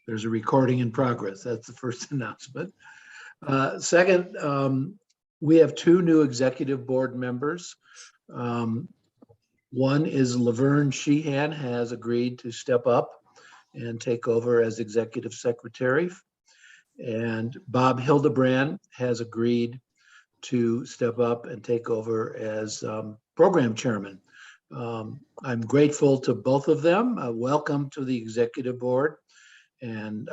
There's a recording in progress. That's the first announcement. Second, we have two new executive board members. One is Laverne Sheehan has agreed to step up and take over as executive secretary. And Bob Hildebrand has agreed to step up and take over as program chairman. I'm grateful to both of them. Welcome to the executive board. And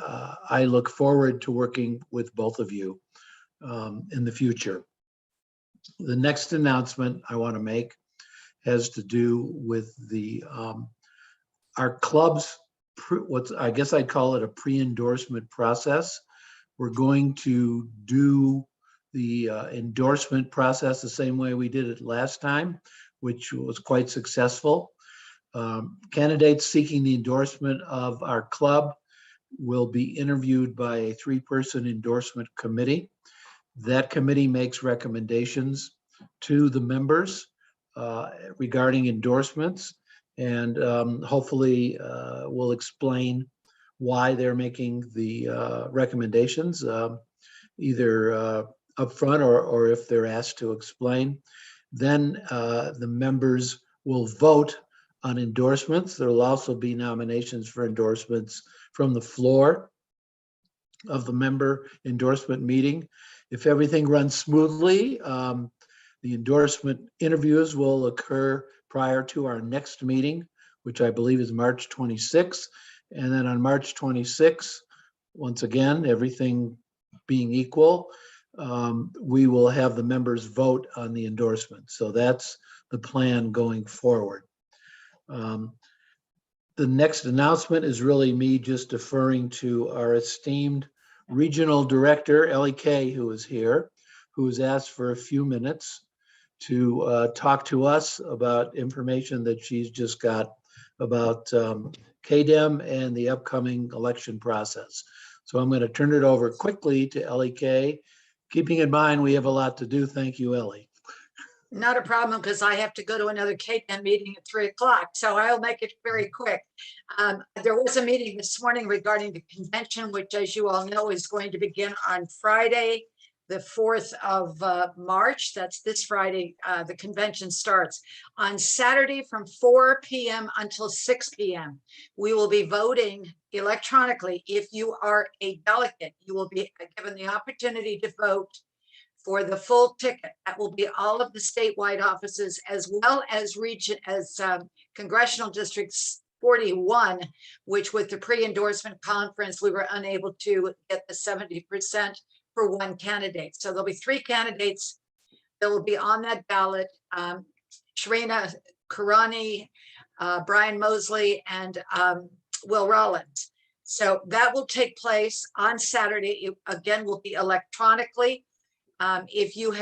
I look forward to working with both of you in the future. The next announcement I want to make has to do with our club's, I guess I'd call it a pre-endorsement process. We're going to do the endorsement process the same way we did it last time, which was quite successful. Candidates seeking the endorsement of our club will be interviewed by a 3-person endorsement committee. That committee makes recommendations to the members regarding endorsements, and hopefully will explain why they're making the recommendations, either upfront or if they're asked to explain. Then the members will vote on endorsements. There will also be nominations for endorsements from the floor of the member endorsement meeting. If everything runs smoothly, the endorsement interviews will occur prior to our next meeting, which I believe is March 26th. And then on March 26th, once again, everything being equal, we will have the members vote on the endorsement. So that's the plan going forward. The next announcement is really me just deferring to our esteemed regional director, Ellie Kay, who is here, who has asked for a few minutes to talk to us about information that she's just got about KDEM and the upcoming election process. So I'm going to turn it over quickly to Ellie Kay, keeping in mind we have a lot to do. Thank you, Ellie. Not a problem, because I have to go to another KDEM meeting at 3 o'clock, so I'll make it very quick. There was a meeting this morning regarding the convention, which, as you all know, is going to begin on Friday, the 4th of March. That's this Friday. The convention starts. On Saturday from 4 p.m. until 6 p.m. we will be voting electronically. If you are a delegate, you will be given the opportunity to vote for the full ticket. That will be all of the statewide offices, as well as congressional districts 41, which with the pre-endorsement conference, we were unable to get the 70% for one candidate. So there'll be 3 candidates that will be on that ballot: Sharina Karani, Brian Mosley, and Will Rollins. So that will take place on Saturday. It, again, will be electronically. If you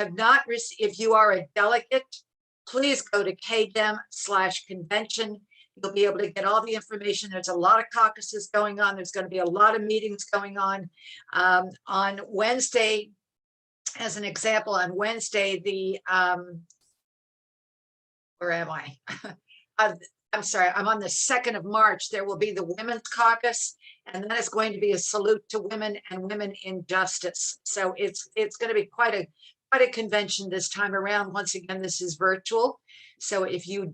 are a delegate, please go to KDEM/convention. You'll be able to get all the information. There's a lot of caucuses going on. There's going to be a lot of meetings going on. On Wednesday, as an example, on Wednesday, where am I? I'm sorry, I'm on the 2nd of March. There will be the Women's Caucus, and that is going to be a salute to women and women in justice. So it's going to be quite a convention this time around. Once again, this is virtual. So if you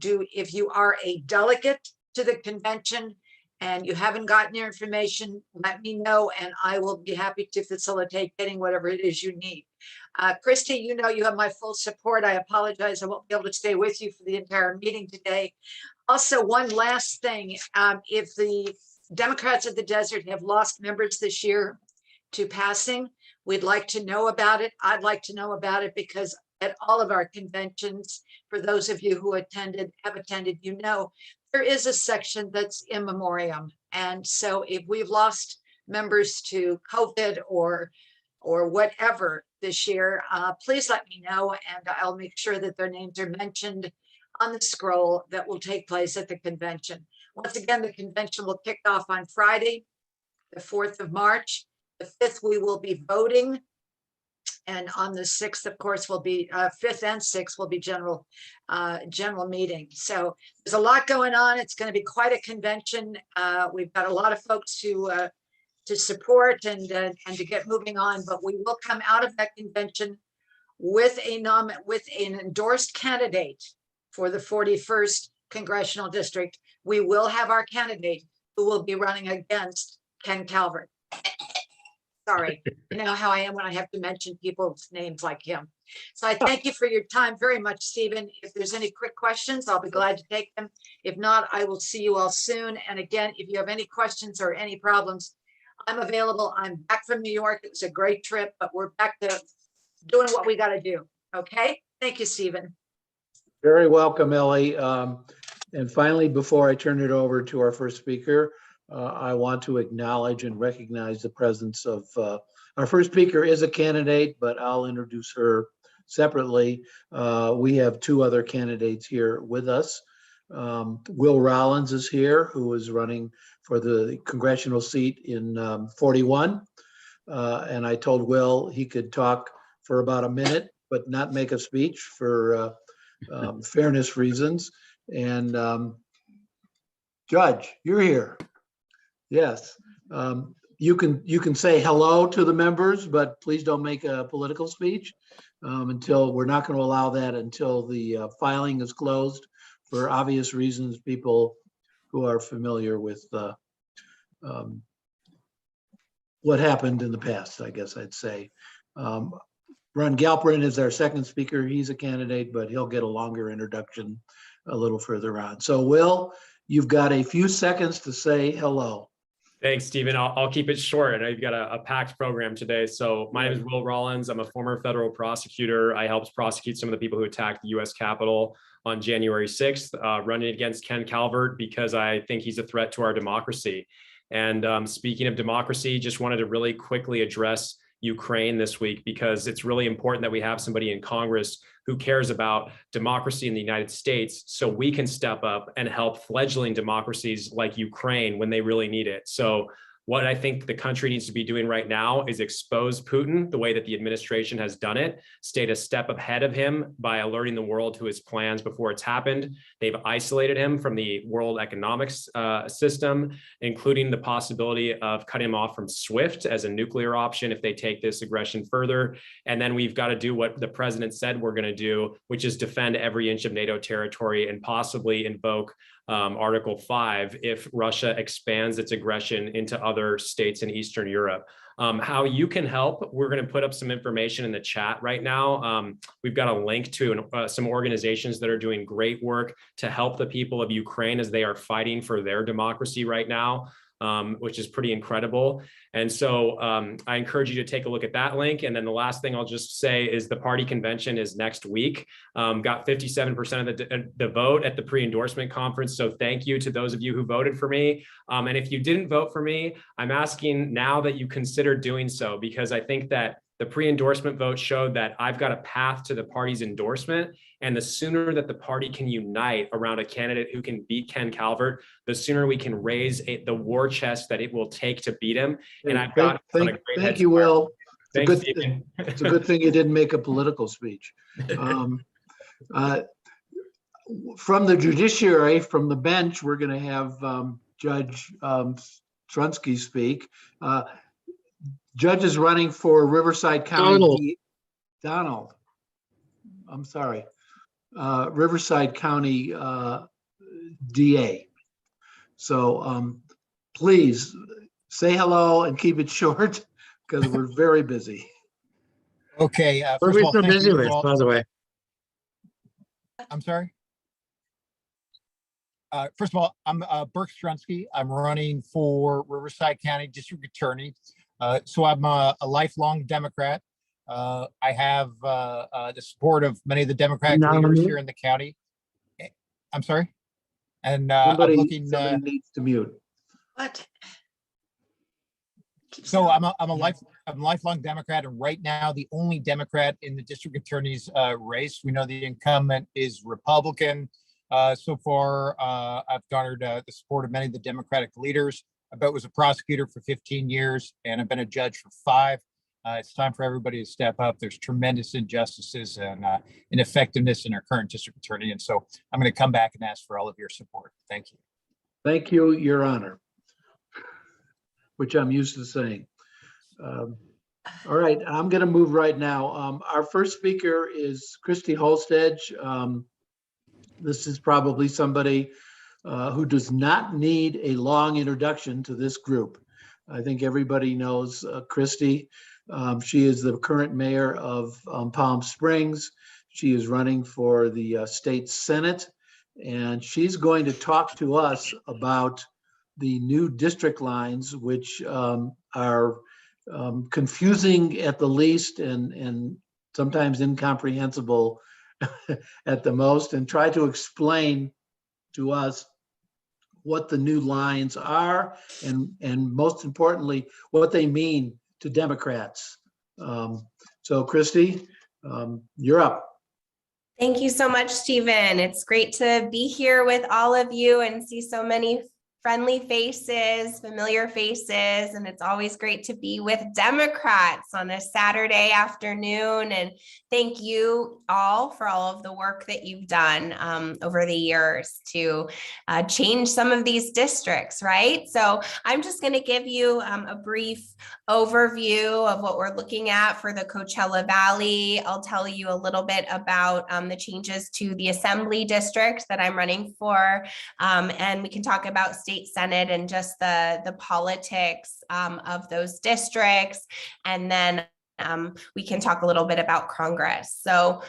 are a delegate to the convention and you haven't gotten your information, let me know, and I will be happy to facilitate getting whatever it is you need. Christy, you know you have my full support. I apologize, I won't be able to stay with you for the entire meeting today. Also, one last thing, if the Democrats of the Desert have lost members this year to passing, we'd like to know about it. I'd like to know about it, because at all of our conventions, for those of you who have attended, you know, there is a section that's in memoriam. And so if we've lost members to COVID or whatever this year, please let me know, and I'll make sure that their names are mentioned on the scroll that will take place at the convention. Once again, the convention will kick off on Friday, the 4th of March. The 5th, we will be voting And on the 6th, of course, will be 5th and 6th will be general meeting. So there's a lot going on. It's going to be quite a convention. We've got a lot of folks to support and to get moving on, but we will come out of that convention with an endorsed candidate for the 41st congressional district. We will have our candidate who will be running against Ken Calvert. Sorry, you know how I am when I have to mention people's names like him. So I thank you for your time very much, Stephen. If there's any quick questions, I'll be glad to take them. If not, I will see you all soon. And again, if you have any questions or any problems, I'm available. I'm back from New York. It was a great trip, but we're back to doing what we got to do. Okay. Thank you, Stephen. Very welcome, Ellie. And finally, before I turn it over to our first speaker, I want to acknowledge and recognize the presence of our first speaker is a candidate, but I'll introduce her separately. We have two other candidates here with us. Will Rollins is here, who is running for the congressional seat in 41. And I told Will he could talk for about a minute, but not make a speech for fairness reasons. And Judge, you're here. Yes. You can say hello to the members, but please don't make a political speech until we're not going to allow that until the filing is closed for obvious reasons. People who are familiar with what happened in the past, I guess I'd say. Ron Galperin is our second speaker. He's a candidate, but he'll get a longer introduction a little further on. So Will, you've got a few seconds to say hello. Thanks, Stephen. I'll keep it short. I know you've got a packed program today. So my name is Will Rollins. I'm a former federal prosecutor. I helped prosecute some of the people who attacked the U.S. Capitol on January 6th, running against Ken Calvert because I think he's a threat to our democracy. And speaking of democracy, just wanted to really quickly address Ukraine this week, because it's really important that we have somebody in Congress who cares about democracy in the United States so we can step up and help fledgling democracies like Ukraine when they really need it. So what I think the country needs to be doing right now is expose Putin the way that the administration has done it, stayed a step ahead of him by alerting the world to his plans before it's happened. They've isolated him from the world economics system, including the possibility of cutting him off from SWIFT as a nuclear option if they take this aggression further. And then we've got to do what the president said we're going to do, which is defend every inch of NATO territory and possibly invoke Article 5 if Russia expands its aggression into other states in Eastern Europe. How you can help, we're going to put up some information in the chat right now. We've got a link to some organizations that are doing great work to help the people of Ukraine as they are fighting for their democracy right now, which is pretty incredible. And so I encourage you to take a look at that link. And then the last thing I'll just say is the party convention is next week. Got 57% of the vote at the pre-endorsement conference. So thank you to those of you who voted for me. And if you didn't vote for me, I'm asking now that you consider doing so, because I think that the pre-endorsement vote showed that I've got a path to the party's endorsement. And the sooner that the party can unite around a candidate who can beat Ken Calvert, the sooner we can raise the war chest that it will take to beat him. And I've got thank you, Will. Thanks, it's a good thing you didn't make a political speech. From the judiciary, from the bench, we're going to have Judge Strunsky speak. Judge is running for Riverside County. Donald. I'm sorry. Riverside County DA. So please say hello and keep it short because we're very busy. Okay. What are we so busy with, by the way? I'm sorry. First of all, I'm Burke Strunsky. I'm running for Riverside County District Attorney. So I'm a lifelong Democrat. I have the support of many of the Democratic leaders here in the county. I'm sorry. And somebody, I'm looking. Somebody needs to mute. What? So I'm a lifelong Democrat, and right now the only Democrat in the district attorney's race. We know the incumbent is Republican. So far, I've garnered the support of many of the Democratic leaders. I was a prosecutor for 15 years, and I've been a judge for 5. It's time for everybody to step up. There's tremendous injustices and ineffectiveness in our current district attorney. And so I'm going to come back and ask for all of your support. Thank you. Thank you, Your Honor, which I'm used to saying. All right, I'm going to move right now. Our first speaker is Christy Holstedge. This is probably somebody who does not need a long introduction to this group. I think everybody knows Christy. She is the current mayor of Palm Springs. She is running for the state Senate, and she's going to talk to us about the new district lines, which are confusing at the least and sometimes incomprehensible at the most, and try to explain to us what the new lines are and most importantly, what they mean to Democrats. So Christy, you're up. Thank you so much, Stephen. It's great to be here with all of you and see so many friendly faces, familiar faces, and it's always great to be with Democrats on a Saturday afternoon. And thank you all for all of the work that you've done over the years to change some of these districts, right? So I'm just going to give you a brief overview of what we're looking at for the Coachella Valley. I'll tell you a little bit about the changes to the Assembly district that I'm running for, and we can talk about state Senate and just the politics of those districts. And then we can talk a little bit about Congress. So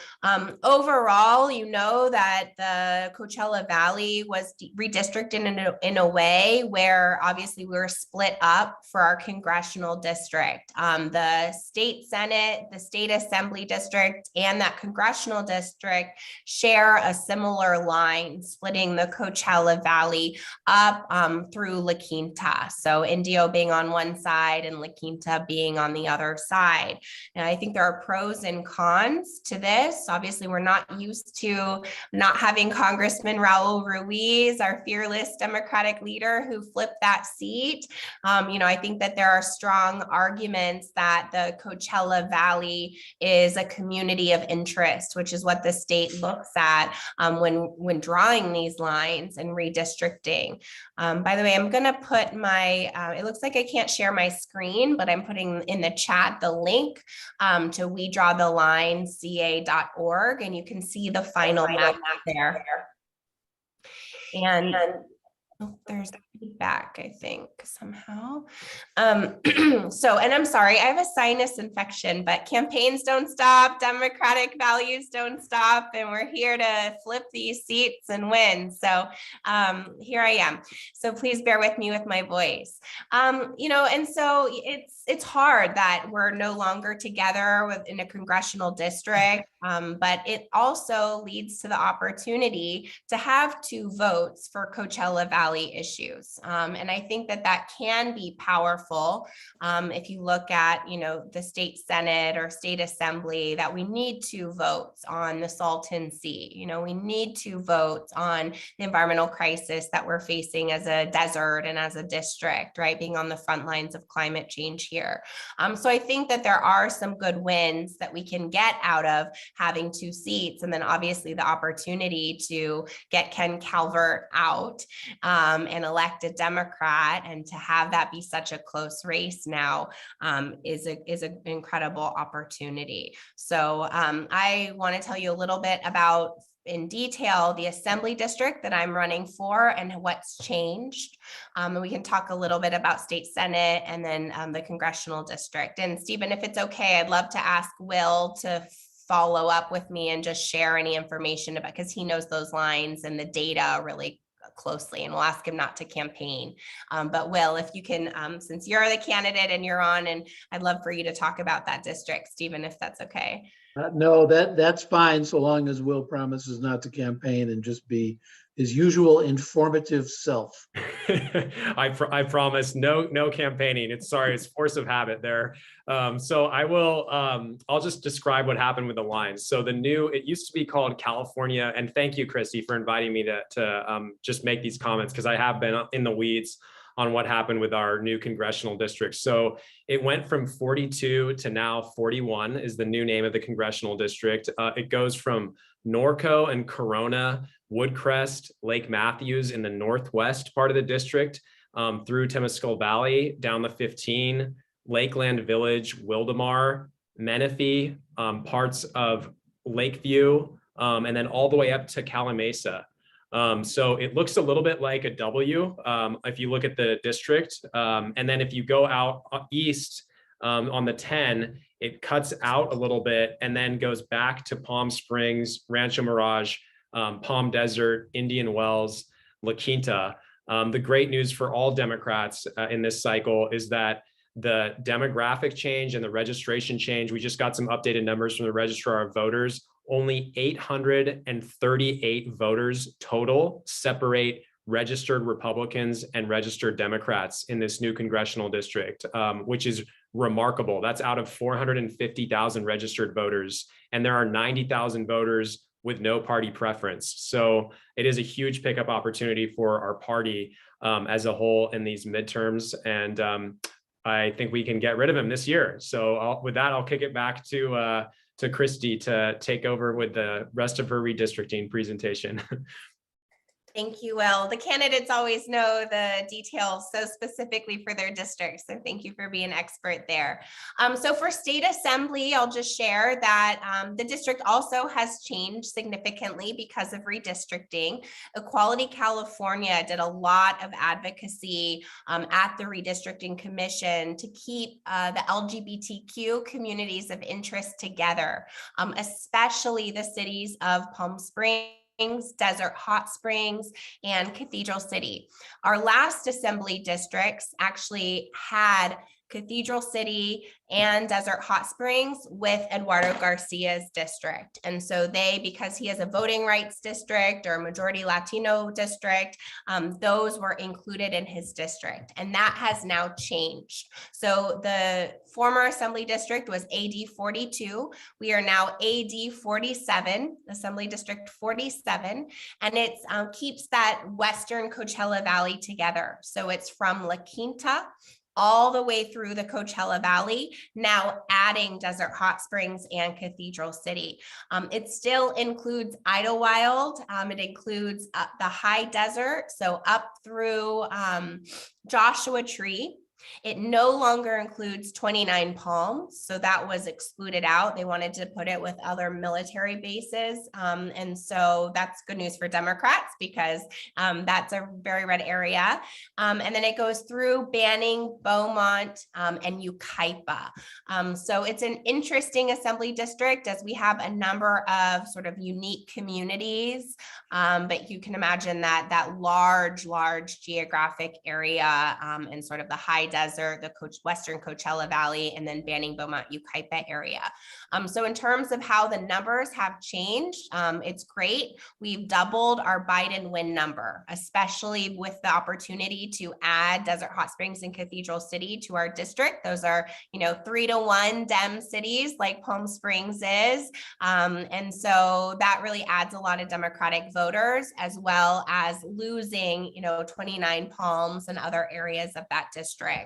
overall, you know that the Coachella Valley was redistricted in a way where obviously we were split up for our congressional district. The state Senate, the state Assembly district, and that congressional district share a similar line, splitting the Coachella Valley up through La Quinta. So Indio being on one side and La Quinta being on the other side. And I think there are pros and cons to this. Obviously, we're not used to not having Congressman Raul Ruiz, our fearless Democratic leader who flipped that seat. I think that there are strong arguments that the Coachella Valley is a community of interest, which is what the state looks at when drawing these lines and redistricting. By the way, I'm going to put it looks like I can't share my screen, but I'm putting in the chat the link to WeDrawTheLineCA.org, and you can see the final map there. And there's feedback, I think, somehow. So, and I'm sorry, I have a sinus infection, but campaigns don't stop, Democratic values don't stop, and we're here to flip these seats and win. So here I am. So please bear with me with my voice. And so it's hard that we're no longer together in a congressional district, but it also leads to the opportunity to have 2 votes for Coachella Valley issues. And I think that can be powerful if you look at, the state Senate or state Assembly, that we need 2 votes on the Salton Sea. We need 2 votes on the environmental crisis that we're facing as a desert and as a district, right? Being on the front lines of climate change here. So I think that there are some good wins that we can get out of having 2 seats. And then obviously the opportunity to get Ken Calvert out and elect a Democrat, and to have that be such a close race now is an incredible opportunity. So I want to tell you a little bit about in detail the Assembly district that I'm running for and what's changed. And we can talk a little bit about state Senate and then the congressional district. And Stephen, if it's okay, I'd love to ask Will to follow up with me and just share any information about, because he knows those lines and the data really closely, and we'll ask him not to campaign. But Will, if you can, since you're the candidate and you're on, and I'd love for you to talk about that district, Stephen, if that's okay. No, that's fine, so long as Will promises not to campaign and just be his usual informative self. I promise no campaigning. It's force of habit there. So I'll just describe what happened with the lines. So it used to be called California, and thank you, Christy, for inviting me to just make these comments, because I have been in the weeds on what happened with our new congressional district. So it went from 42 to now 41 is the new name of the congressional district. It goes from Norco and Corona, Woodcrest, Lake Matthews in the northwest part of the district, through Temescal Valley, down the 15, Lakeland Village, Wildemar, Menifee, parts of Lakeview, and then all the way up to Calimesa. So it looks a little bit like a W if you look at the district. And then if you go out east on the 10, it cuts out a little bit and then goes back to Palm Springs, Rancho Mirage, Palm Desert, Indian Wells, La Quinta. The great news for all Democrats in this cycle is that the demographic change and the registration change, we just got some updated numbers from the Registrar of Voters. Only 838 voters total separate registered Republicans and registered Democrats in this new congressional district, which is remarkable. That's out of 450,000 registered voters, and there are 90,000 voters with no party preference. So it is a huge pickup opportunity for our party as a whole in these midterms. And I think we can get rid of him this year. So with that, I'll kick it back to Christy to take over with the rest of her redistricting presentation. Thank you, Will. The candidates always know the details so specifically for their districts. So thank you for being an expert there. So for state assembly, I'll just share that the district also has changed significantly because of redistricting. Equality California did a lot of advocacy at the redistricting commission to keep the LGBTQ communities of interest together, especially the cities of Palm Springs, Desert Hot Springs, and Cathedral City. Our last assembly districts actually had Cathedral City and Desert Hot Springs with Eduardo Garcia's district. And so because he has a voting rights district or a majority Latino district, those were included in his district. And that has now changed. So the former assembly district was AD 42. We are now AD 47, Assembly District 47. And it keeps that Western Coachella Valley together. So it's from La Quinta all the way through the Coachella Valley, now adding Desert Hot Springs and Cathedral City. It still includes Idlewild. It includes the high desert, so up through Joshua Tree. It no longer includes 29 Palms, so that was excluded out. They wanted to put it with other military bases, and so that's good news for Democrats because that's a very red area. And then it goes through Banning, Beaumont, and Yucaipa. So it's an interesting assembly district as we have a number of sort of unique communities, but you can imagine that large geographic area and sort of the high desert, the Western Coachella Valley, and then Banning, Beaumont, Yucaipa area. So in terms of how the numbers have changed, it's great. We've doubled our Biden win number, especially with the opportunity to add Desert Hot Springs and Cathedral City to our district. Those are, 3-to-1 Dem cities like Palm Springs is. And so that really adds a lot of Democratic voters, as well as losing, 29 Palms and other areas of that district.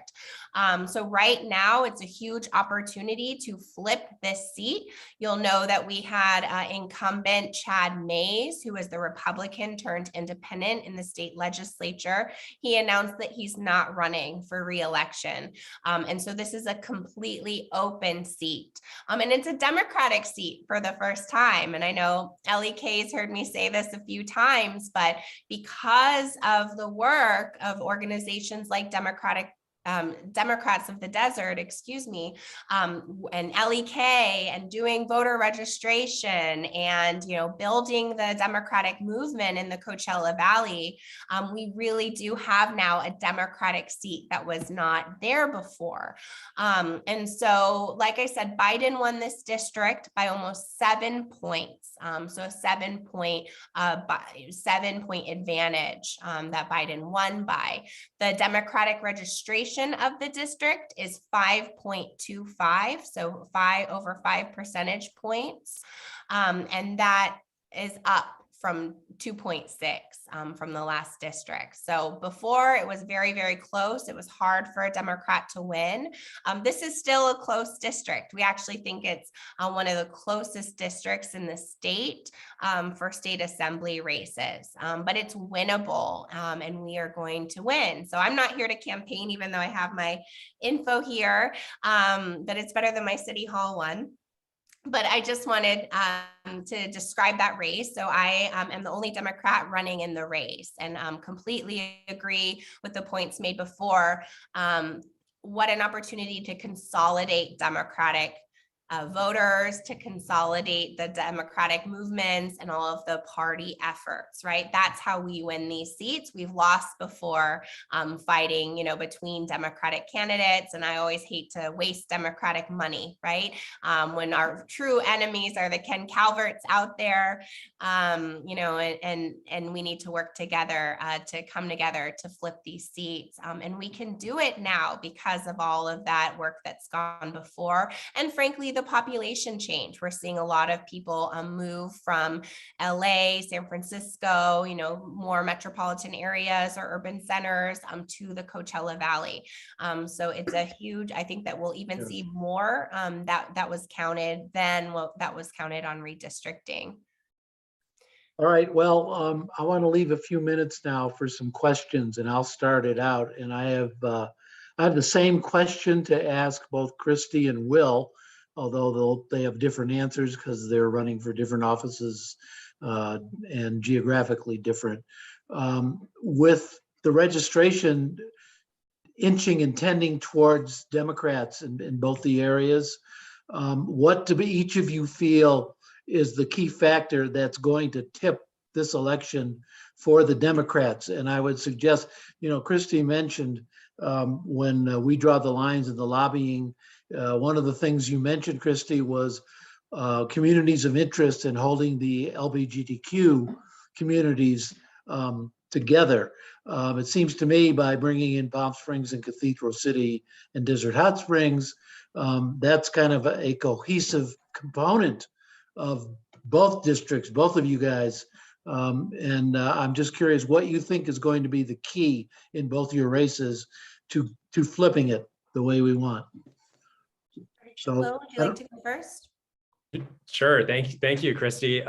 So right now it's a huge opportunity to flip this seat. You'll know that we had incumbent Chad Mays, who is the Republican turned independent in the state legislature. He announced that he's not running for re-election. And so this is a completely open seat. And it's a Democratic seat for the first time. And I know Ellie Kay's heard me say this a few times, but because of the work of organizations like Democrats of the Desert, and LEK and doing voter registration and, building the Democratic movement in the Coachella Valley, we really do have now a Democratic seat that was not there before. And so, like I said, Biden won this district by almost 7 points. So a 7-point advantage that Biden won by. The Democratic registration of the district is 5.25, so over 5 percentage points. And that is up from 2.6 from the last district. So before it was very, very close. It was hard for a Democrat to win. This is still a close district. We actually think it's one of the closest districts in the state for state assembly races, but it's winnable and we are going to win. So I'm not here to campaign, even though I have my info here, but it's better than my City Hall one. But I just wanted to describe that race. So I am the only Democrat running in the race, and completely agree with the points made before. What an opportunity to consolidate Democratic voters, to consolidate the Democratic movements and all of the party efforts, right? That's how we win these seats. We've lost before fighting, between Democratic candidates. And I always hate to waste Democratic money, right? When our true enemies are the Ken Calverts out there, and we need to work together to come together to flip these seats. And we can do it now because of all of that work that's gone before. And frankly, the population change. We're seeing a lot of people move from LA, San Francisco, more metropolitan areas or urban centers to the Coachella Valley. So it's a huge, I think that we'll even see more that was counted than what that was counted on redistricting. All right, well, I want to leave a few minutes now for some questions, and I'll start it out. And I have the same question to ask both Christy and Will, although they have different answers because they're running for different offices and geographically different. With the registration inching and tending towards Democrats in both the areas, what do each of you feel is the key factor that's going to tip this election for the Democrats? And I would suggest, Christy mentioned when we draw the lines in the lobbying, one of the things you mentioned, Christy, was communities of interest in holding the LGBTQ communities together. It seems to me by bringing in Palm Springs and Cathedral City and Desert Hot Springs, that's kind of a cohesive component of both districts, both of you guys. And I'm just curious what you think is going to be the key in both your races to flipping it the way we want. So, Will, would you like to go first? Sure. Thank you, Christy.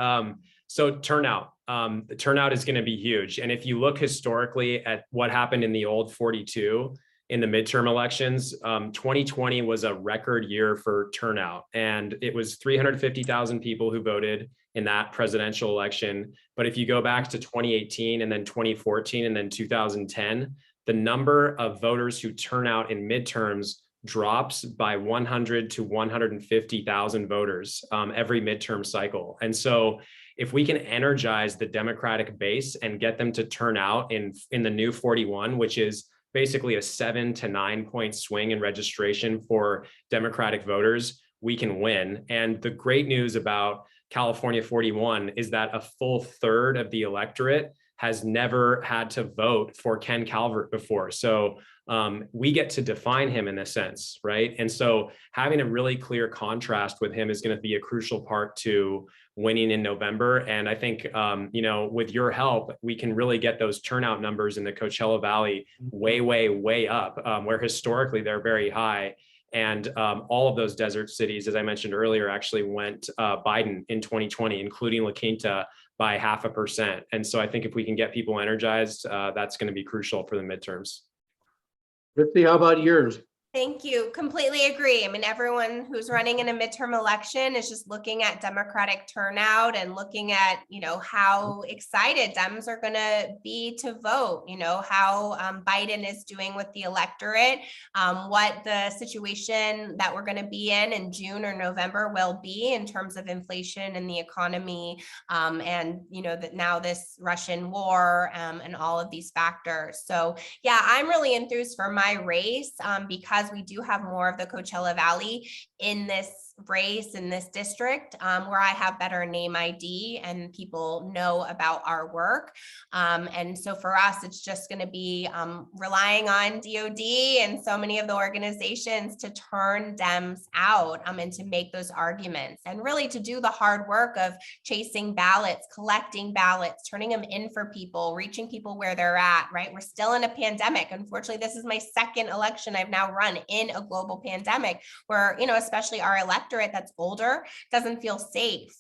So turnout. The turnout is going to be huge. And if you look historically at what happened in the old 42 in the midterm elections, 2020 was a record year for turnout. And it was 350,000 people who voted in that presidential election. But if you go back to 2018 and then 2014 and then 2010, the number of voters who turn out in midterms drops by 100 to 150,000 voters every midterm cycle. And so if we can energize the Democratic base and get them to turn out in the new 41, which is basically a 7 to 9 point swing in registration for Democratic voters, we can win. And the great news about California 41 is that a full third of the electorate has never had to vote for Ken Calvert before. So we get to define him in a sense, right? And so having a really clear contrast with him is going to be a crucial part to winning in November. And I think, with your help, we can really get those turnout numbers in the Coachella Valley way, way, way up, where historically they're very high. And all of those desert cities, as I mentioned earlier, actually went Biden in 2020, including La Quinta, by 0.5%. And so I think if we can get people energized, that's going to be crucial for the midterms. Christy, how about yours? Thank you. Completely agree. I mean, everyone who's running in a midterm election is just looking at Democratic turnout and looking at, how excited Dems are going to be to vote, how Biden is doing with the electorate, what the situation that we're going to be in June or November will be in terms of inflation and the economy, and, that now this Russian war and all of these factors. So, yeah, I'm really enthused for my race because we do have more of the Coachella Valley in this race in this district, where I have better name ID and people know about our work. And so for us, it's just going to be relying on DOD and so many of the organizations to turn Dems out and to make those arguments and really to do the hard work of chasing ballots, collecting ballots, turning them in for people, reaching people where they're at, right? We're still in a pandemic. Unfortunately, this is my second election I've now run in a global pandemic where, especially our electorate that's older doesn't feel safe,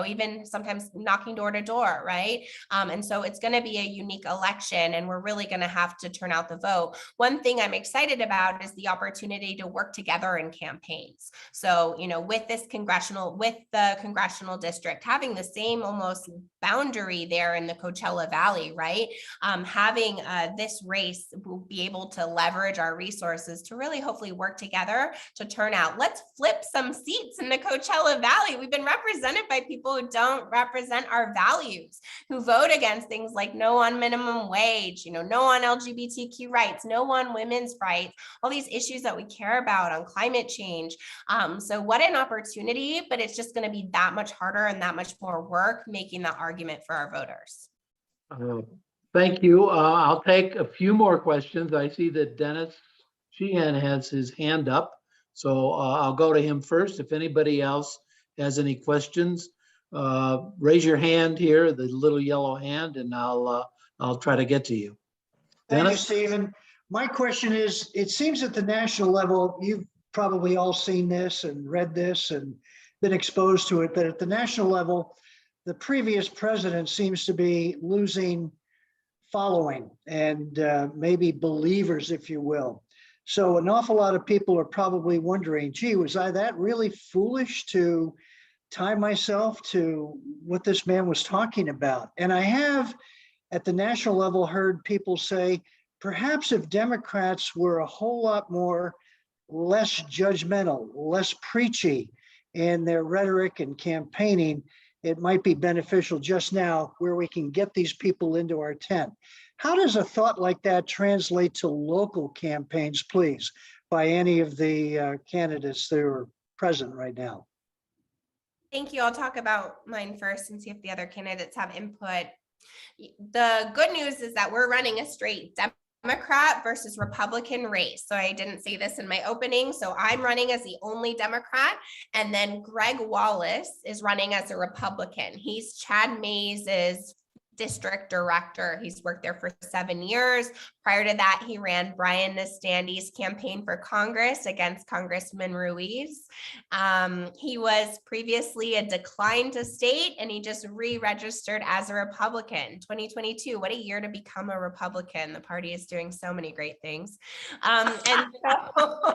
even sometimes knocking door to door, right? And so it's going to be a unique election and we're really going to have to turn out the vote. One thing I'm excited about is the opportunity to work together in campaigns. So, with the congressional district, having the same almost boundary there in the Coachella Valley, right? Having this race will be able to leverage our resources to really hopefully work together to turn out. Let's flip some seats in the Coachella Valley. We've been represented by people who don't represent our values, who vote against things like no on minimum wage, no on LGBTQ rights, no on women's rights, all these issues that we care about on climate change. So what an opportunity, but it's just going to be that much harder and that much more work making the argument for our voters. Thank you. I'll take a few more questions. I see that Dennis Sheehan has his hand up. So I'll go to him first. If anybody else has any questions, raise your hand here, the little yellow hand, and I'll try to get to you. Thank you, Dennis? Stephen. My question is, it seems at the national level, you've probably all seen this and read this and been exposed to it, but at the national level, the previous president seems to be losing following and maybe believers, if you will. So an awful lot of people are probably wondering, gee, was I that really foolish to tie myself to what this man was talking about? And I have at the national level heard people say, perhaps if Democrats were a whole lot more less judgmental, less preachy in their rhetoric and campaigning, it might be beneficial just now where we can get these people into our tent. How does a thought like that translate to local campaigns, please, by any of the candidates that are present right now? Thank you. I'll talk about mine first and see if the other candidates have input. The good news is that we're running a straight Democrat versus Republican race. So I didn't say this in my opening. So I'm running as the only Democrat. And then Greg Wallace is running as a Republican. He's Chad Mays's district director. He's worked there for 7 years. Prior to that, he ran Brian Nastandy's campaign for Congress against Congressman Ruiz. He was previously a declined to state, and he just re-registered as a Republican. 2022, what a year to become a Republican. The party is doing so many great things. And so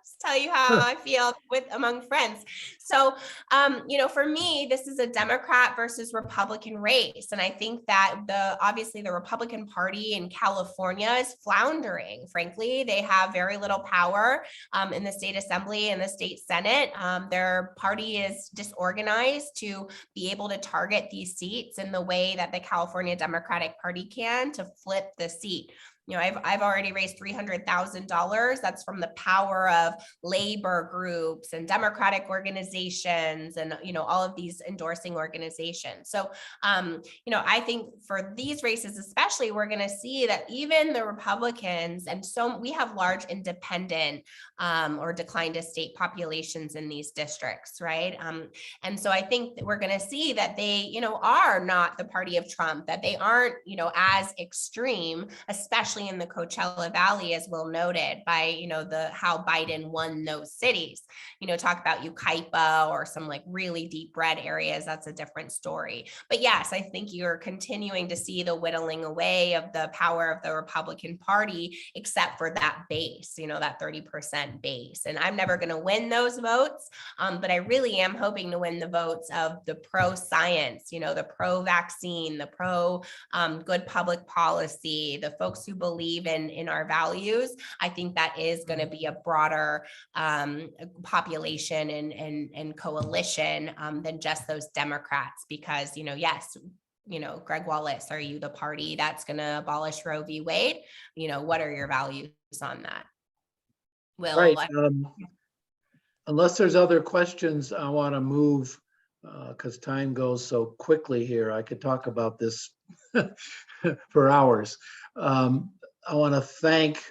just tell you how I feel among friends. So, for me, this is a Democrat versus Republican race. And I think that obviously the Republican Party in California is floundering. Frankly, they have very little power in the state assembly and the state senate. Their party is disorganized to be able to target these seats in the way that the California Democratic Party can to flip the seat. I've already raised $300,000. That's from the power of labor groups and Democratic organizations and, all of these endorsing organizations. So, I think for these races, especially, we're going to see that even the Republicans, and so we have large independent or declined to state populations in these districts, right? And so I think that we're going to see that they, are not the party of Trump, that they aren't, as extreme, especially in the Coachella Valley, as Will noted, by how Biden won those cities. Talk about Yucaipa or some like really deep red areas. That's a different story. But yes, I think you're continuing to see the whittling away of the power of the Republican Party, except for that base, that 30% base. And I'm never going to win those votes, but I really am hoping to win the votes of the pro-science, the pro-vaccine, the pro-good public policy, the folks who believe in our values. I think that is going to be a broader population and coalition than just those Democrats, because, yes, Greg Wallace, are you the party that's going to abolish Roe v. Wade? What are your values on that? Will, Right. unless there's other questions, I want to move, because time goes so quickly here. I could talk about this for hours. I want to thank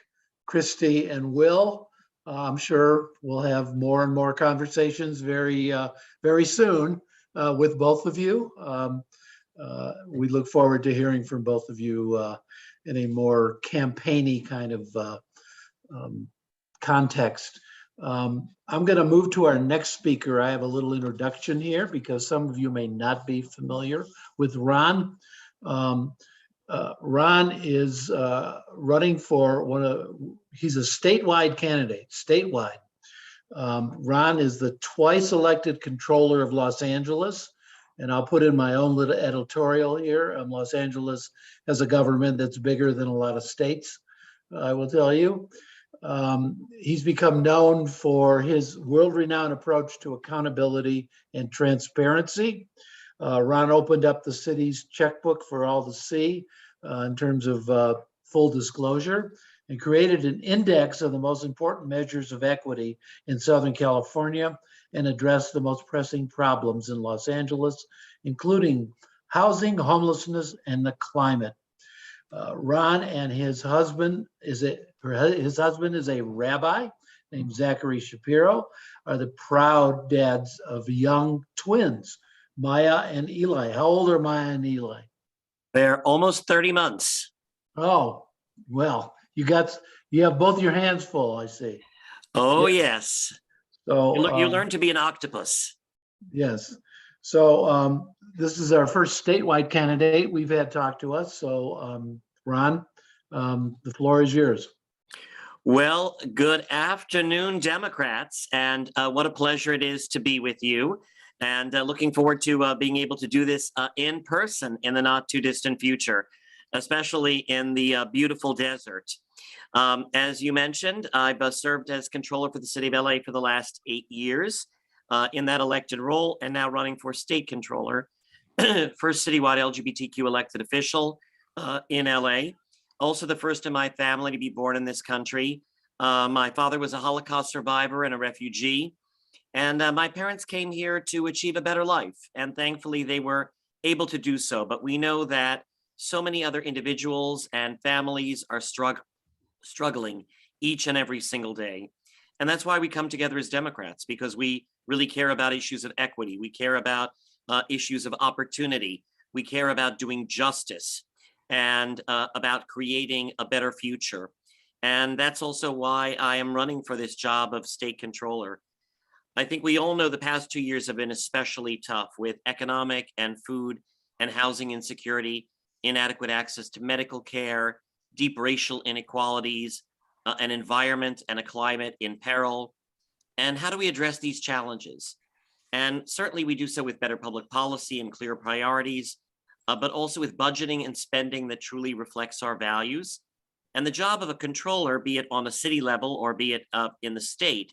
Christy and Will. I'm sure we'll have more and more conversations very soon with both of you. We look forward to hearing from both of you in a more campaigny kind of context. I'm going to move to our next speaker. I have a little introduction here because some of you may not be familiar with Ron. Ron is running for he's a statewide candidate, statewide. Ron is the twice elected controller of Los Angeles. And I'll put in my own little editorial here. Los Angeles has a government that's bigger than a lot of states, I will tell you. He's become known for his world-renowned approach to accountability and transparency. Ron opened up the city's checkbook for all to see in terms of full disclosure, and created an index of the most important measures of equity in Southern California, and addressed the most pressing problems in Los Angeles, including housing, homelessness, and the climate. Ron and his husband is a rabbi named Zachary Shapiro, are the proud dads of young twins, Maya and Eli. How old are Maya and Eli? They're almost 30 months. Oh, well, you have both your hands full, I see. Oh, Yeah. yes. So You learn to be an octopus. yes. So this is our first statewide candidate we've had talk to us. So Ron, the floor is yours. Well, good afternoon, Democrats. And what a pleasure it is to be with you. And looking forward to being able to do this in person in the not too distant future, especially in the beautiful desert. As you mentioned, I've served as controller for the city of LA for the last 8 years in that elected role, and now running for state controller, first citywide LGBTQ elected official in LA. Also the first in my family to be born in this country. My father was a Holocaust survivor and a refugee. And my parents came here to achieve a better life. And thankfully they were able to do so. But we know that so many other individuals and families are struggling each and every single day. And that's why we come together as Democrats, because we really care about issues of equity. We care about issues of opportunity. We care about doing justice and about creating a better future. And that's also why I am running for this job of state controller. I think we all know the past 2 years have been especially tough with economic and food and housing insecurity, inadequate access to medical care, deep racial inequalities, an environment and a climate in peril. And how do we address these challenges? And certainly we do so with better public policy and clear priorities, but also with budgeting and spending that truly reflects our values. And the job of a controller, be it on a city level or be it in the state,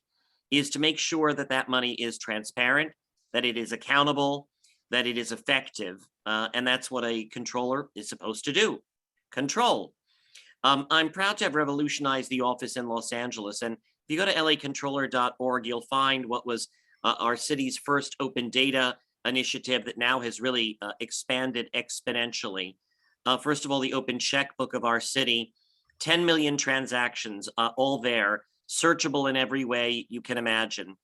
is to make sure that that money is transparent, that it is accountable, that it is effective. And that's what a controller is supposed to do, control. I'm proud to have revolutionized the office in Los Angeles. And if you go to lacontroller.org, you'll find what was our city's first open data initiative that now has really expanded exponentially. First of all, the open checkbook of our city, 10 million transactions, all there, searchable in every way you can imagine.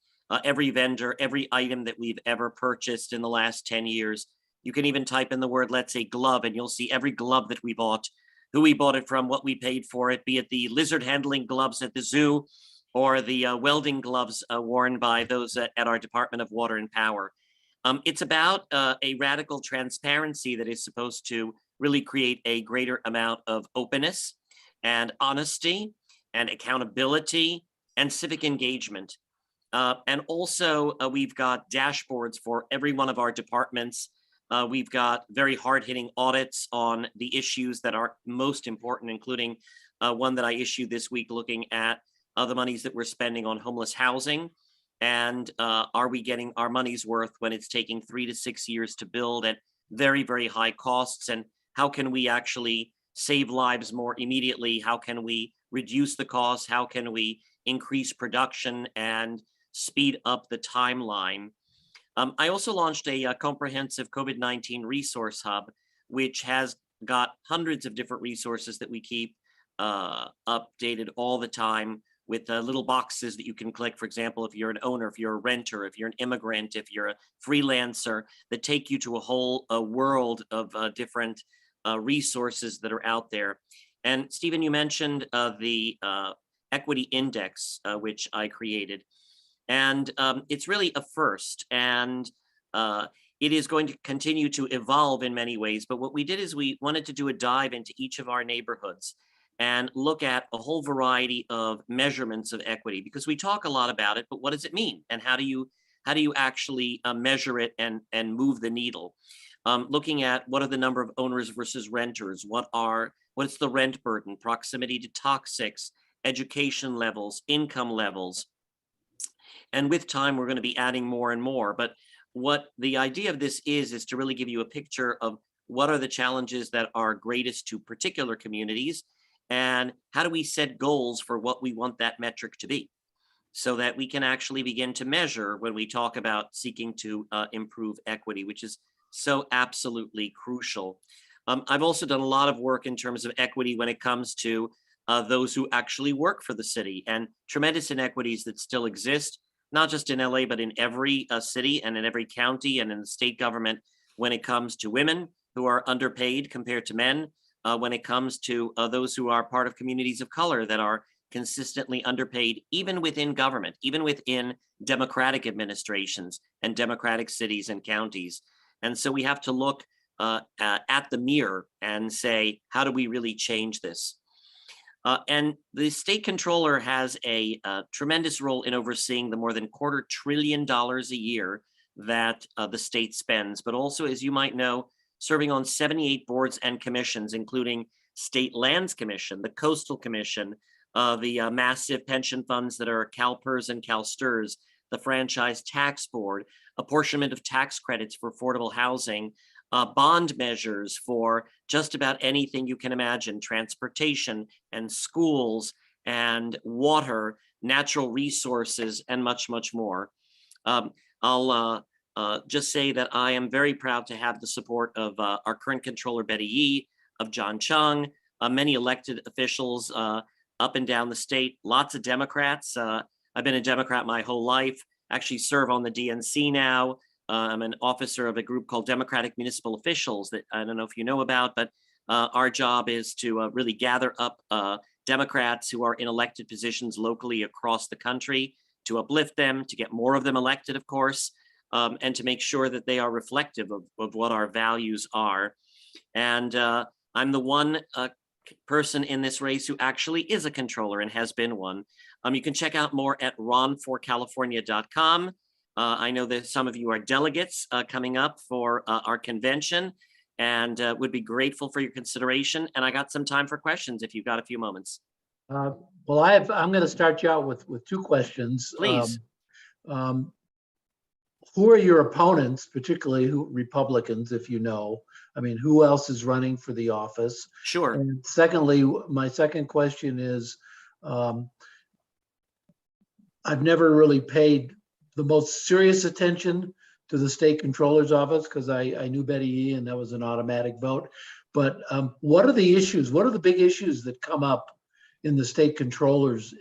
Every vendor, every item that we've ever purchased in the last 10 years. You can even type in the word, let's say glove, and you'll see every glove that we bought, who we bought it from, what we paid for it, be it the lizard handling gloves at the zoo or the welding gloves worn by those at our Department of Water and Power. It's about a radical transparency that is supposed to really create a greater amount of openness and honesty and accountability and civic engagement. And also we've got dashboards for every one of our departments. We've got very hard-hitting audits on the issues that are most important, including one that I issued this week looking at the monies that we're spending on homeless housing. And are we getting our money's worth when it's taking 3 to 6 years to build at very, very high costs? And how can we actually save lives more immediately? How can we reduce the costs? How can we increase production and speed up the timeline. I also launched a comprehensive COVID-19 resource hub, which has got hundreds of different resources that we keep updated all the time with little boxes that you can click. For example, if you're an owner, if you're a renter, if you're an immigrant, if you're a freelancer, that take you to a whole world of different resources that are out there. And Stephen, you mentioned the Equity Index, which I created. And it's really a first, and it is going to continue to evolve in many ways. But what we did is we wanted to do a dive into each of our neighborhoods and look at a whole variety of measurements of equity, because we talk a lot about it, but what does it mean? And how do you actually measure it and move the needle? Looking at what are the number of owners versus renters, what's the rent burden, proximity to toxics, education levels, income levels. And with time, we're going to be adding more and more. But what the idea of this is to really give you a picture of what are the challenges that are greatest to particular communities, and how do we set goals for what we want that metric to be, so that we can actually begin to measure when we talk about seeking to improve equity, which is so absolutely crucial. I've also done a lot of work in terms of equity when it comes to those who actually work for the city, and tremendous inequities that still exist, not just in LA, but in every city and in every county and in the state government, when it comes to women who are underpaid compared to men, when it comes to those who are part of communities of color that are consistently underpaid, even within government, even within democratic administrations and democratic cities and counties. And so we have to look at the mirror and say, how do we really change this? And the state controller has a tremendous role in overseeing the more than $250 billion a year that the state spends, but also, as you might know, serving on 78 boards and commissions, including State Lands Commission, the Coastal Commission, the massive pension funds that are CalPERS and CalSTRS, the Franchise Tax Board, apportionment of tax credits for affordable housing, bond measures for just about anything you can imagine, transportation and schools and water, natural resources, and much, much more. I'll just say that I am very proud to have the support of our current controller, Betty Yee, of John Chung, many elected officials up and down the state, lots of Democrats. I've been a Democrat my whole life, actually serve on the DNC now. I'm an officer of a group called Democratic Municipal Officials that I don't know if you know about, but our job is to really gather up Democrats who are in elected positions locally across the country, to uplift them, to get more of them elected, of course, and to make sure that they are reflective of what our values are. And I'm the one person in this race who actually is a controller and has been one. You can check out more at ronforcalifornia.com. I know that some of you are delegates coming up for our convention, and would be grateful for your consideration. And I got some time for questions if you've got a few moments. Well, I'm going to start you out with two questions. Please. Who are your opponents, particularly Republicans, if you know? I mean, who else is running for the office? Sure. And secondly, my second question is, I've never really paid the most serious attention to the state controller's office because I knew Betty Yee and that was an automatic vote. But what are the issues? What are the big issues that come up in the state controller's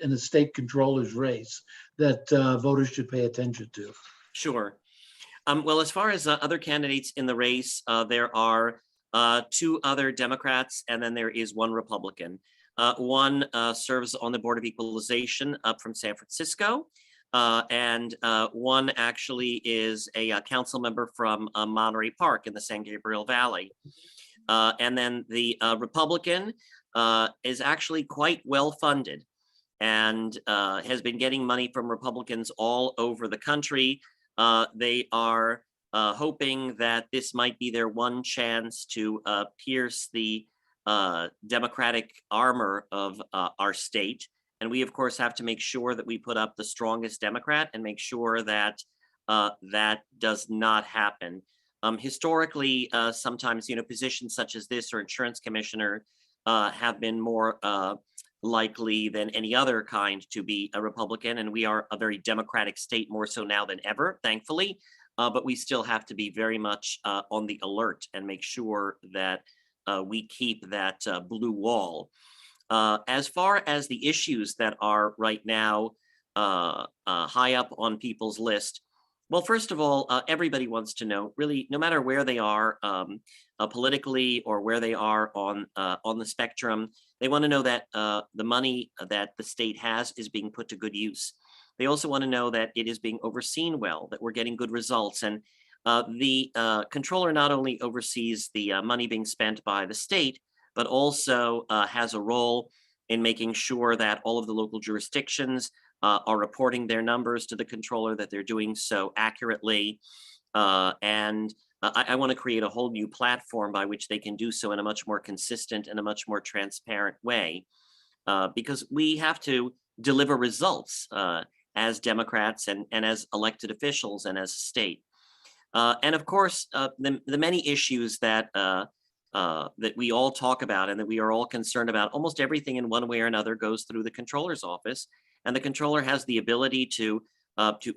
race that voters should pay attention to? Sure. Well, as far as other candidates in the race, there are two other Democrats, and then there is one Republican. One serves on the Board of Equalization up from San Francisco, and one actually is a council member from Monterey Park in the San Gabriel Valley. And then the Republican is actually quite well funded and has been getting money from Republicans all over the country. They are hoping that this might be their one chance to pierce the democratic armor of our state. And we, of course, have to make sure that we put up the strongest Democrat and make sure that that does not happen. Historically, sometimes, positions such as this or insurance commissioner have been more likely than any other kind to be a Republican, and we are a very Democratic state, more so now than ever, thankfully. But we still have to be very much on the alert and make sure that we keep that blue wall. As far as the issues that are right now high up on people's list, well, first of all, everybody wants to know, really, no matter where they are politically or where they are on the spectrum, they want to know that the money that the state has is being put to good use. They also want to know that it is being overseen well, that we're getting good results. And the controller not only oversees the money being spent by the state, but also has a role in making sure that all of the local jurisdictions are reporting their numbers to the controller, that they're doing so accurately. And I want to create a whole new platform by which they can do so in a much more consistent and a much more transparent way, because we have to deliver results as Democrats and as elected officials and as a state. And of course, the many issues that that we all talk about and that we are all concerned about, almost everything in one way or another goes through the controller's office, and the controller has the ability to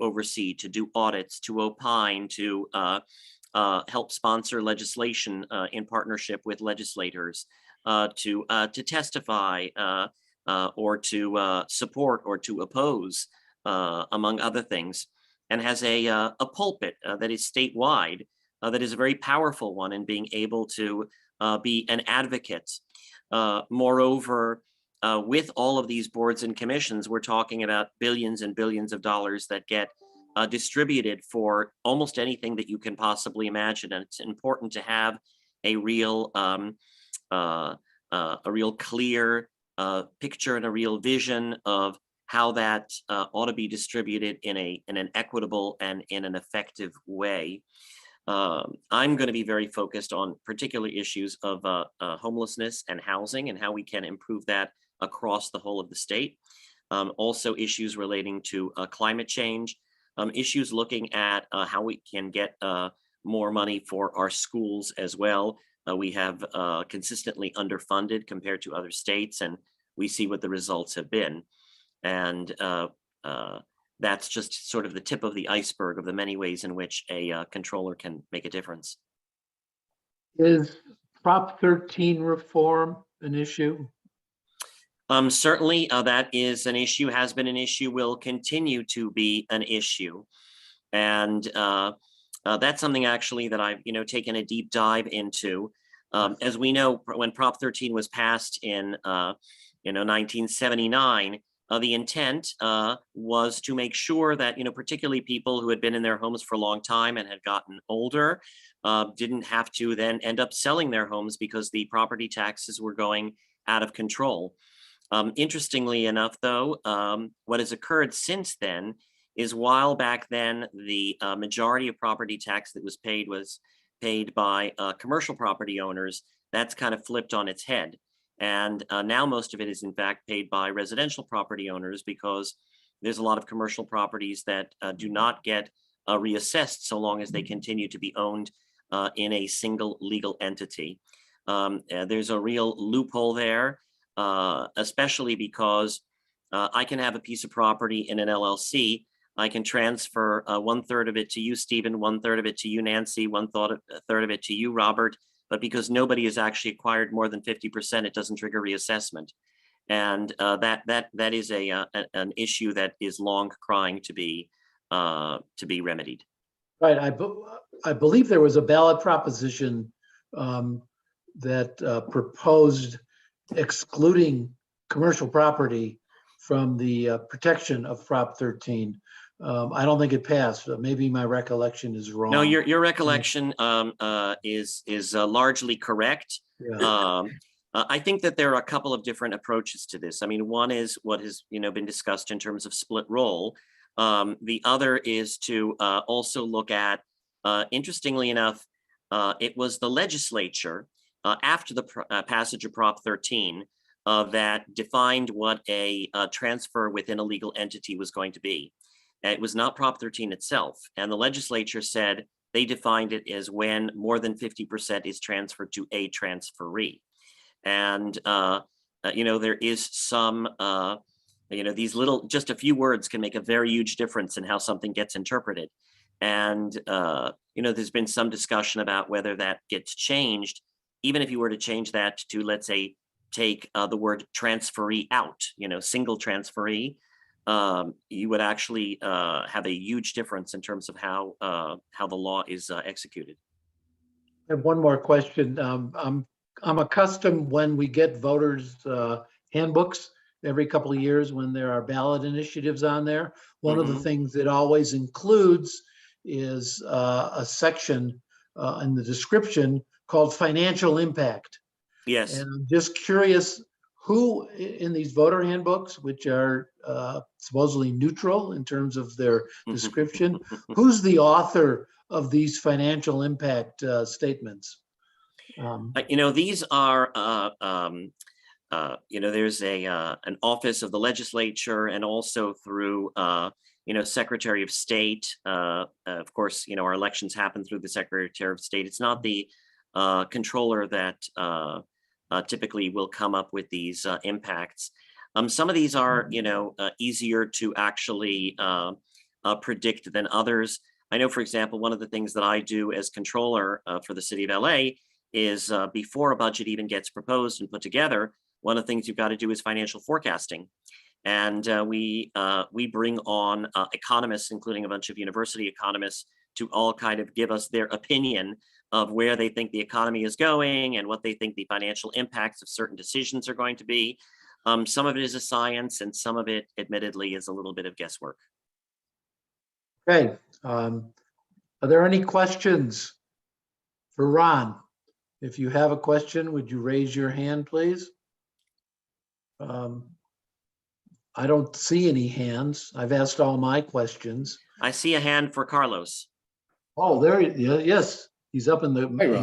oversee, to do audits, to opine, to help sponsor legislation in partnership with legislators, to testify or to support or to oppose, among other things, and has a pulpit that is statewide, that is a very powerful one in being able to be an advocate. Moreover, with all of these boards and commissions, we're talking about billions and billions of dollars that get distributed for almost anything that you can possibly imagine. And it's important to have a real clear picture and a real vision of how that ought to be distributed in an equitable and in an effective way. I'm going to be very focused on particular issues of homelessness and housing and how we can improve that across the whole of the state. Also issues relating to climate change, issues looking at how we can get more money for our schools as well. We have consistently underfunded compared to other states, and we see what the results have been. And that's just sort of the tip of the iceberg of the many ways in which a controller can make a difference. Is Prop 13 reform an issue? Certainly, that is an issue, has been an issue, will continue to be an issue. And that's something actually that I've taken a deep dive into. As we know, when Prop 13 was passed in 1979, the intent was to make sure that, particularly people who had been in their homes for a long time and had gotten older, didn't have to then end up selling their homes because the property taxes were going out of control. Interestingly enough, though, what has occurred since then is, while back then the majority of property tax that was paid by commercial property owners, that's kind of flipped on its head. And now most of it is in fact paid by residential property owners, because there's a lot of commercial properties that do not get reassessed so long as they continue to be owned in a single legal entity. There's a real loophole there, especially because I can have a piece of property in an LLC. I can transfer 1/3 of it to you, Stephen, 1/3 of it to you, Nancy, 1/3 of it to you, Robert. But because nobody has actually acquired more than 50%, it doesn't trigger reassessment. And that is an issue that is long crying to be remedied. Right. I believe there was a ballot proposition that proposed excluding commercial property from the protection of Prop 13. I don't think it passed. Maybe my recollection is wrong. No, your recollection is largely correct. Yeah. I think that there are a couple of different approaches to this. I mean, one is what has been discussed in terms of split roll. The other is to also look at, interestingly enough, it was the legislature after the passage of Prop 13 that defined what a transfer within a legal entity was going to be. It was not Prop 13 itself. And the legislature said they defined it as when more than 50% is transferred to a transferee. And there is some, these little, just a few words can make a very huge difference in how something gets interpreted. And, there's been some discussion about whether that gets changed. Even if you were to change that to, let's say, take the word transferee out, single transferee, you would actually have a huge difference in terms of how the law is executed. I have one more question. I'm accustomed when we get voters' handbooks every couple of years when there are ballot initiatives on there. One of the Mhm. things it always includes is a section in the description called financial impact. Yes. And I'm just curious who in these voter handbooks, which are supposedly neutral in terms of their description, who's the author of these financial impact statements? These are, there's an office of the legislature, and also through, Secretary of State. Of course, our elections happen through the Secretary of State. It's not the controller that typically will come up with these impacts. Some of these are, easier to actually predict than others. I know, for example, one of the things that I do as controller for the city of LA is before a budget even gets proposed and put together, one of the things you've got to do is financial forecasting. And we bring on economists, including a bunch of university economists, to all kind of give us their opinion of where they think the economy is going and what they think the financial impacts of certain decisions are going to be. Some of it is a science, and some of it, admittedly, is a little bit of guesswork. Okay. Are there any questions for Ron? If you have a question, would you raise your hand, please? I don't see any hands. I've asked all my questions. I see a hand for Carlos. Oh, yes, he's up in the, Hey, Ron.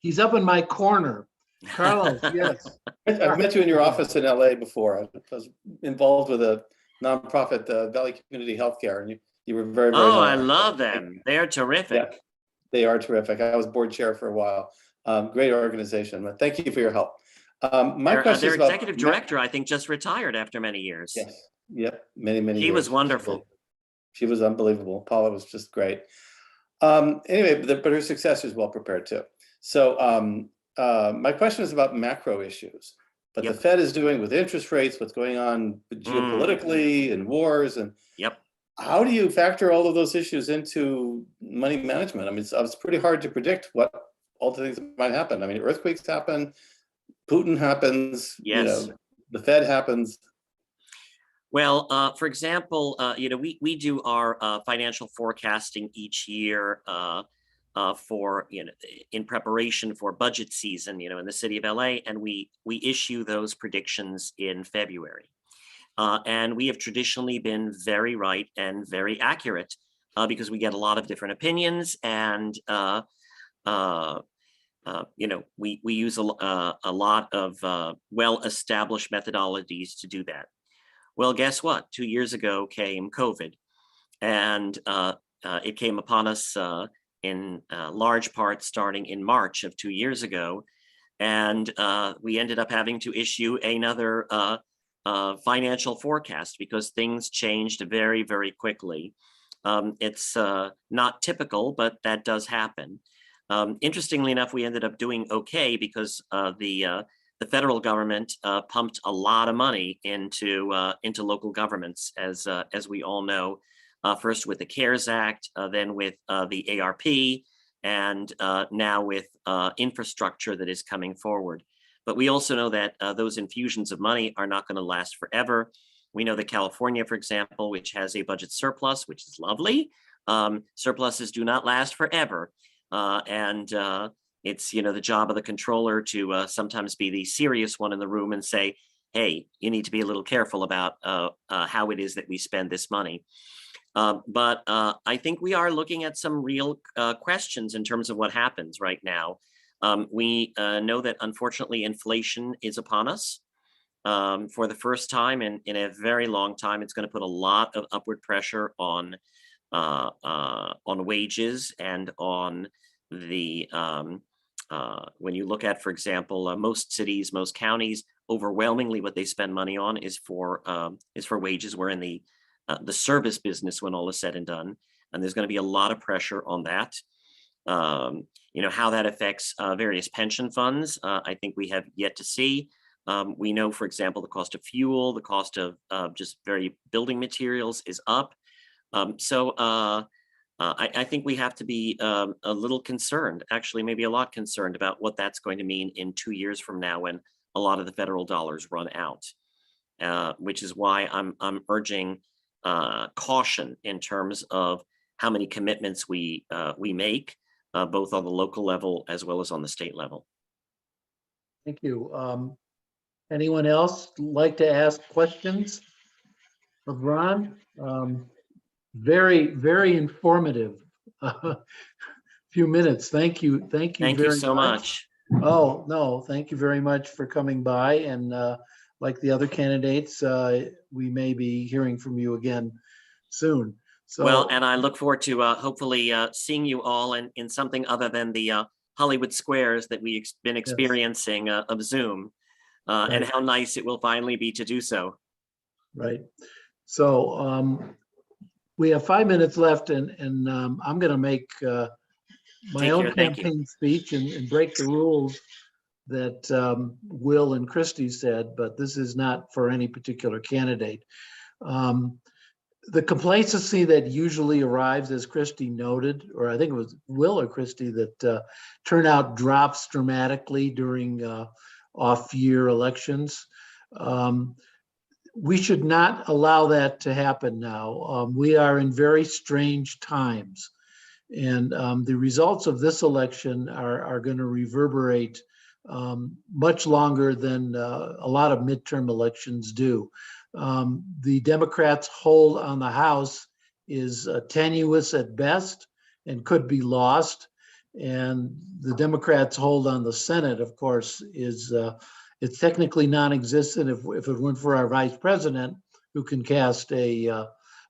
he's up in my corner. Carlos, yes. I've met you in your office in LA before. I was involved with a nonprofit, Valley Community Healthcare, and you were very, very Oh, I helpful. love them. They're terrific. Yeah, they are terrific. I was board chair for a while. Great organization. But thank you for your help. My question Their is about executive director, I think, just retired after many years. Yes. Yep. Many, many He years. was wonderful. She was unbelievable. Paula was just great. Anyway, but her successor is well prepared too. So my question is about macro issues. But Yep. the Fed is doing with interest rates, what's going on geopolitically and wars, and Yep. how do you factor all of those issues into money management? I mean, it's pretty hard to predict what all the things that might happen. I mean, earthquakes happen, Putin happens, Yes. the Fed happens. Well, for example, we do our financial forecasting each year for in preparation for budget season, in the city of LA, and we issue those predictions in February. And we have traditionally been very right and very accurate because we get a lot of different opinions, and we use a lot of well-established methodologies to do that. Well, guess what? 2 years ago came COVID, and it came upon us in large part starting in March of 2 years ago. And we ended up having to issue another financial forecast because things changed very, very quickly. It's not typical, but that does happen. Interestingly enough, we ended up doing okay because the federal government pumped a lot of money into local governments, as we all know. First with the CARES Act, then with the ARP, and now with infrastructure that is coming forward. But we also know that those infusions of money are not going to last forever. We know that California, for example, which has a budget surplus, which is lovely, surpluses do not last forever. And it's, the job of the controller to sometimes be the serious one in the room and say, hey, you need to be a little careful about how it is that we spend this money. But I think we are looking at some real questions in terms of what happens right now. We know that unfortunately inflation is upon us. For the first time in a very long time. It's going to put a lot of upward pressure on wages and on the when you look at, for example, most cities, most counties overwhelmingly what they spend money on is for wages. We're in the service business when all is said and done, and there's going to be a lot of pressure on that. How that affects various pension funds, I think we have yet to see. We know, for example, the cost of fuel, the cost of just very building materials is up. I think we have to be a little concerned, actually, maybe a lot concerned about what that's going to mean in 2 years from now when a lot of the federal dollars run out, which is why I'm urging caution in terms of how many commitments we make, both on the local level as well as on the state level. Thank you. Anyone else like to ask questions of Ron? Very, very informative. Few minutes. Thank you. Thank you. Thank you so much. Oh, no, thank you very much for coming by. And like the other candidates, we may be hearing from you again soon. So, Well, and I look forward to hopefully seeing you all in something other than the Hollywood Squares that we've been experiencing of Zoom, and how nice it will finally be to do so. Right. So we have 5 minutes left, and I'm going to make my Take own care. Thank you. campaign speech and break the rules that Will and Christie said, but this is not for any particular candidate. The complacency that usually arrives, as Christie noted, or I think it was Will or Christie, that turnout drops dramatically during off-year elections. We should not allow that to happen now. We are in very strange times, and the results of this election are going to reverberate much longer than a lot of midterm elections do. The Democrats' hold on the House is tenuous at best and could be lost. And the Democrats' hold on the Senate, of course, is it's technically non-existent if it weren't for our vice president, who can cast a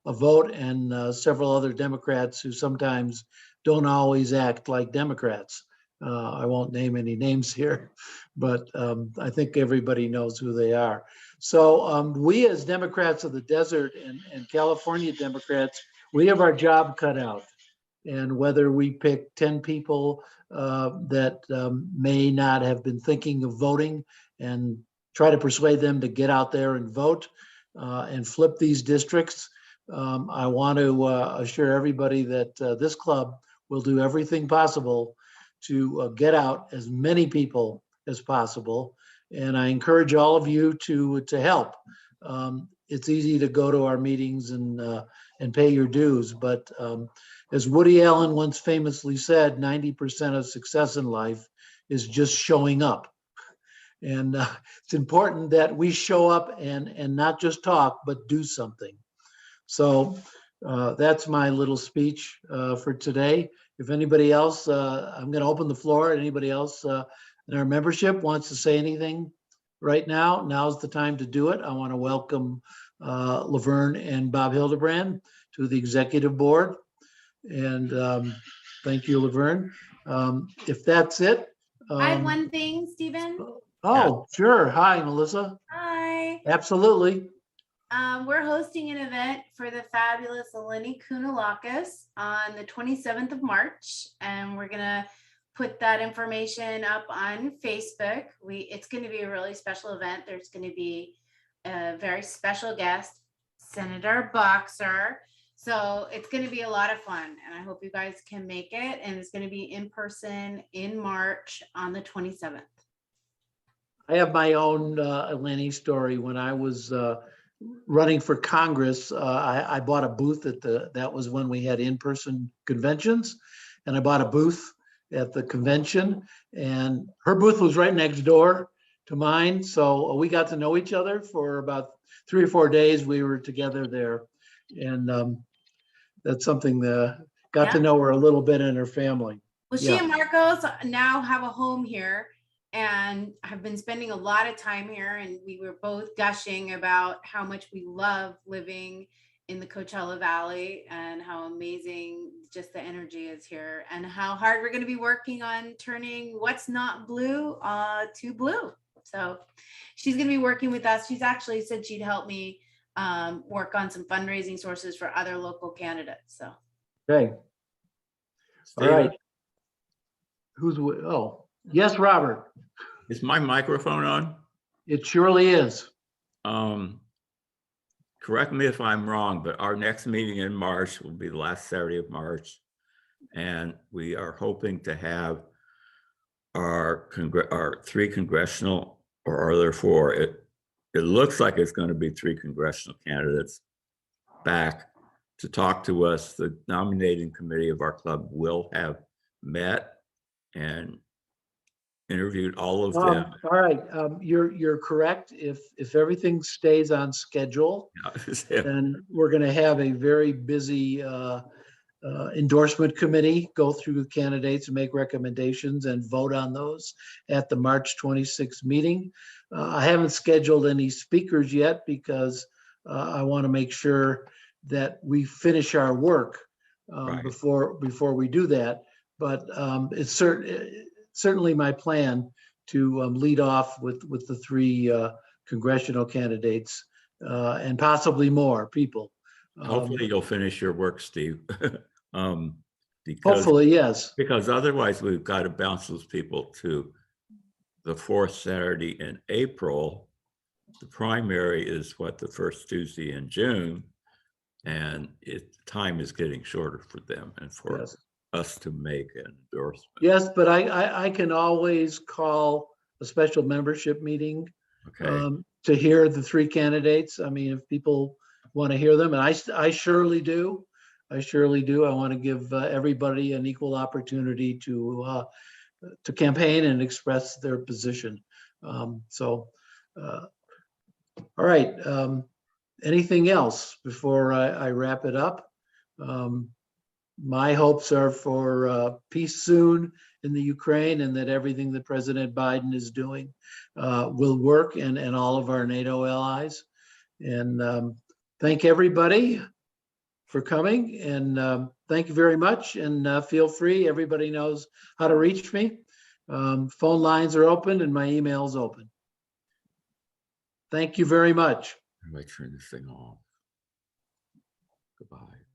vote, and several other Democrats who sometimes don't always act like Democrats. I won't name any names here, but I think everybody knows who they are. So we as Democrats of the desert and California Democrats, we have our job cut out. And whether we pick 10 people that may not have been thinking of voting and try to persuade them to get out there and vote and flip these districts, I want to assure everybody that this club will do everything possible to get out as many people as possible. And I encourage all of you to help. It's easy to go to our meetings and pay your dues, but as Woody Allen once famously said, 90% of success in life is just showing up. And it's important that we show up and not just talk, but do something. So that's my little speech for today. If anybody else, I'm going to open the floor. Anybody else in our membership wants to say anything right now, now's the time to do it. I want to welcome Laverne and Bob Hildebrand to the executive board. And thank you, Laverne. If that's it. I have one thing, Stephen. Oh, sure. Hi, Melissa. Hi. Absolutely. We're hosting an event for the fabulous Eleni Kounalakis on the 27th of March, and we're gonna put that information up on Facebook. It's going to be a really special event. There's going to be a very special guest, Senator Boxer. So it's going to be a lot of fun, and I hope you guys can make it. And it's going to be in person in March on the 27th. I have my own Eleni story. When I was running for Congress, I bought a booth at that was when we had in-person conventions, and I bought a booth at the convention, and her booth was right next door to mine. So we got to know each other for about 3 or 4 days. We were together there, and that's something that got to know her a little bit and her family. Well, she and Marcos now have a home here and have been spending a lot of time here. And we were both gushing about how much we love living in the Coachella Valley and how amazing just the energy is here, and how hard we're going to be working on turning what's not blue to blue. So she's going to be working with us. She's actually said she'd help me work on some fundraising sources for other local candidates. So Okay, all Stephen, right. Oh, yes, Robert, is my microphone on? it surely is. Correct me if I'm wrong, but our next meeting in March will be the last Saturday of March. And we are hoping to have our 3 congressional, or are there 4? It looks like it's going to be 3 congressional candidates back to talk to us. The nominating committee of our club will have met and interviewed all of them. All right, you're correct. If everything stays on schedule, then we're going to have a very busy endorsement committee go through the candidates and make recommendations and vote on those at the March 26th meeting. I haven't scheduled any speakers yet because I want to make sure that we finish our work Right. before we do that. But it's certainly my plan to lead off with the 3 congressional candidates and possibly more people. Hopefully you'll finish your work, Steve. Because, Hopefully, yes. because otherwise we've got to bounce those people to the 4th Saturday in April. The primary is the first Tuesday in June, and time is getting shorter for them and for Yes. us to make an endorsement. Yes, but I can always call a special membership meeting Okay, to hear the 3 candidates. I mean, if people want to hear them, and I surely do. I surely do. I want to give everybody an equal opportunity to campaign and express their position. All right. Anything else before I wrap it up? My hopes are for peace soon in the Ukraine, and that everything that President Biden is doing will work, and all of our NATO allies. And thank everybody for coming, and thank you very much. And feel free, everybody knows how to reach me. Phone lines are open and my email's open. Thank you very much. I might turn this thing off. Goodbye.